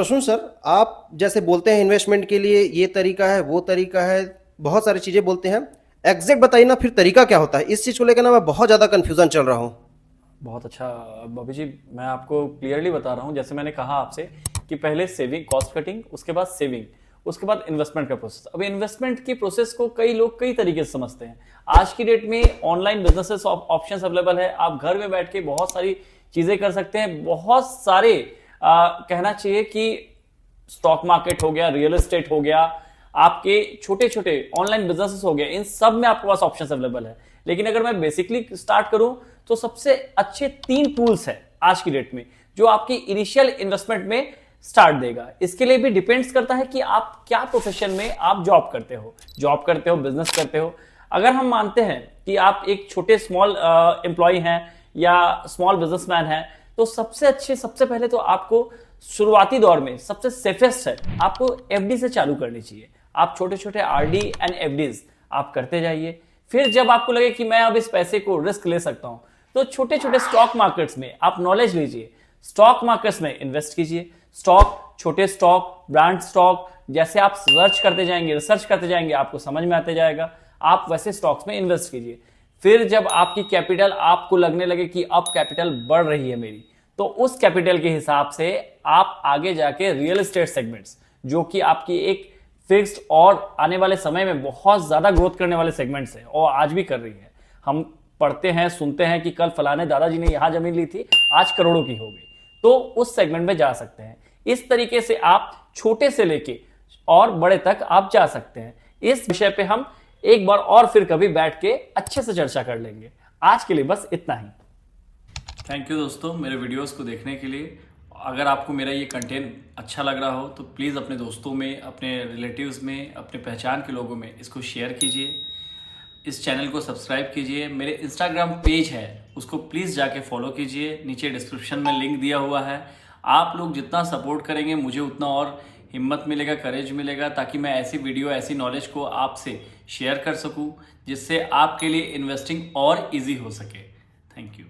Prasoon sir, आप जैसे बोलते हैं इन्वेस्टमेंट के लिए ये तरीका है, वो तरीका है, बहुत सारी चीज़ें बोलते हैं। एग्जैक्ट बताइए ना, फिर तरीका क्या होता है? इस चीज़ को लेकर ना मैं बहुत ज़्यादा कन्फ्यूजन चल रहा हूँ। बहुत अच्छा। बॉबी जी, मैं आपको क्लियरली बता रहा हूँ। जैसे मैंने कहा आपसे कि पहले सेविंग, कॉस्ट कटिंग, उसके बाद सेविंग, उसके बाद इन्वेस्टमेंट का प्रोसेस। अब इन्वेस्टमेंट की प्रोसेस को कई लोग कई तरीके से समझते हैं। आज की डेट में ऑनलाइन बिजनेसेस ऑप्शंस अवेलेबल है। आप घर में बैठ के बहुत सारी चीजें कर सकते हैं। बहुत सारे कहना चाहिए कि स्टॉक मार्केट हो गया, रियल एस्टेट हो गया, आपके छोटे छोटे ऑनलाइन बिजनेसेस हो गए, इन सब में आपके पास ऑप्शंस अवेलेबल है। लेकिन अगर मैं बेसिकली स्टार्ट करूं तो सबसे अच्छे 3 टूल्स है आज की डेट में जो आपकी इनिशियल इन्वेस्टमेंट में स्टार्ट देगा। इसके लिए भी डिपेंड्स करता है कि आप क्या प्रोफेशन में आप जॉब करते हो, बिजनेस करते हो। अगर हम मानते हैं कि आप एक छोटे स्मॉल एम्प्लॉय हैं या स्मॉल बिजनेसमैन हैं, तो सबसे पहले तो आपको शुरुआती दौर में सबसे सेफेस्ट है, आपको एफडी से चालू करनी चाहिए। आप छोटे छोटे आरडी एंड एफडीज आप करते जाइए। फिर जब आपको लगे कि मैं अब इस पैसे को रिस्क ले सकता हूं, तो छोटे छोटे स्टॉक मार्केट्स में आप नॉलेज लीजिए, स्टॉक मार्केट्स में इन्वेस्ट कीजिए। स्टॉक, छोटे स्टॉक, ब्रांड स्टॉक, जैसे आप सर्च करते जाएंगे, रिसर्च करते जाएंगे, आपको समझ में आते जाएगा, आप वैसे स्टॉक्स में इन्वेस्ट कीजिए। फिर जब आपकी कैपिटल, आपको लगने लगे कि अब कैपिटल बढ़ रही है मेरी, तो उस कैपिटल के हिसाब से आप आगे जाके रियल एस्टेट सेगमेंट्स, जो कि आपकी एक फिक्स्ड और आने वाले समय में बहुत ज्यादा ग्रोथ करने वाले सेगमेंट्स है और आज भी कर रही है। हम पढ़ते हैं, सुनते हैं कि कल फलाने दादाजी ने यहां जमीन ली थी, आज करोड़ों की हो गई, तो उस सेगमेंट में जा सकते हैं। इस तरीके से आप छोटे से लेके और बड़े तक आप जा सकते हैं। इस विषय पे हम एक बार और फिर कभी बैठ के अच्छे से चर्चा कर लेंगे। आज के लिए बस इतना ही। थैंक यू दोस्तों मेरे वीडियोस को देखने के लिए। अगर आपको मेरा ये कंटेंट अच्छा लग रहा हो तो प्लीज़ अपने दोस्तों में, अपने रिलेटिव्स में, अपने पहचान के लोगों में इसको शेयर कीजिए। इस चैनल को सब्सक्राइब कीजिए। मेरे इंस्टाग्राम पेज है, उसको प्लीज़ जाके फॉलो कीजिए, नीचे डिस्क्रिप्शन में लिंक दिया हुआ है। आप लोग जितना सपोर्ट करेंगे मुझे उतना और हिम्मत मिलेगा, करेज मिलेगा, ताकि मैं ऐसी वीडियो, ऐसी नॉलेज को आपसे शेयर कर सकूं, जिससे आपके लिए इन्वेस्टिंग और इजी हो सके। Thank you.